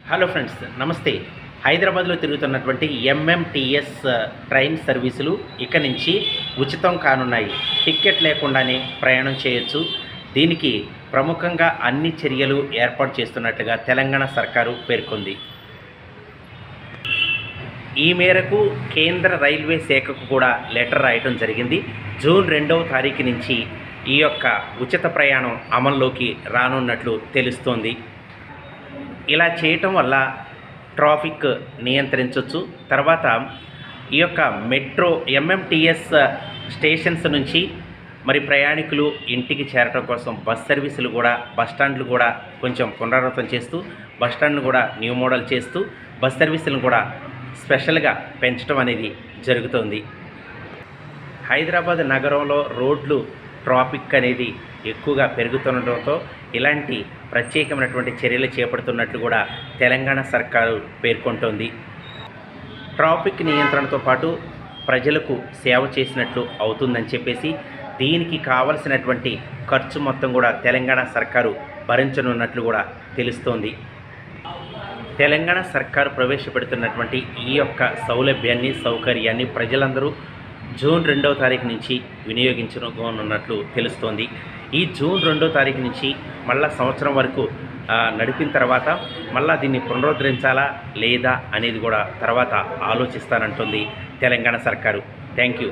Hello friends, నమస్తే. హైదరాబాద్లో తిరుగుతున్నటువంటి MMTS train సర్వీసులు ఇక నుంచి ఉచితం కానున్నాయి. టికెట్ లేకుండానే ప్రయాణం చేయొచ్చు. దీనికి ప్రముఖంగా అన్ని చర్యలు ఏర్పాటు చేస్తున్నట్లుగా తెలంగాణ సర్కారు పేర్కొంది. ఈ మేరకు కేంద్ర రైల్వే శాఖకు కూడా లెటర్ రాయటం జరిగింది. జూన్ 2వ తారీఖు నుంచి ఈ యొక్క ఉచిత ప్రయాణం అమల్లోకి రానున్నట్లు తెలుస్తోంది. ఇలా చేయటం వల్ల ట్రాఫిక్ నియంత్రించవచ్చు. తర్వాత ఈ యొక్క మెట్రో ఎంఎంటీఎస్ స్టేషన్స్ నుంచి మరి ప్రయాణికులు ఇంటికి చేరటం కోసం బస్ సర్వీసులు కూడా బస్టాండ్లు కూడా కొంచెం పునరావృతం చేస్తూ బస్టాండ్ను కూడా న్యూ మోడల్ చేస్తూ బస్ సర్వీసులను కూడా స్పెషల్గా పెంచడం అనేది జరుగుతుంది. హైదరాబాద్ నగరంలో రోడ్లు ట్రాఫిక్ అనేది ఎక్కువగా పెరుగుతుండటంతో ఇలాంటి ప్రత్యేకమైనటువంటి చర్యలు చేపడుతున్నట్లు కూడా తెలంగాణ సర్కారు పేర్కొంటోంది. ట్రాఫిక్ నియంత్రణతో పాటు ప్రజలకు సేవ చేసినట్లు అవుతుందని చెప్పేసి దీనికి కావలసినటువంటి ఖర్చు మొత్తం కూడా తెలంగాణ సర్కారు భరించనున్నట్లు కూడా తెలుస్తోంది. తెలంగాణ సర్కారు ప్రవేశపెడుతున్నటువంటి ఈ యొక్క సౌకర్యాన్ని ప్రజలందరూ జూన్ 2వ తారీఖు నుంచి వినియోగించనున్నట్లు తెలుస్తోంది. ఈ జూన్ 2వ తారీఖు నుంచి మళ్ళా సంవత్సరం వరకు నడిపిన తర్వాత మళ్ళా దీన్ని పునరుద్ధరించాలా లేదా అనేది కూడా తర్వాత ఆలోచిస్తానంటుంది తెలంగాణ సర్కారు. Thank you.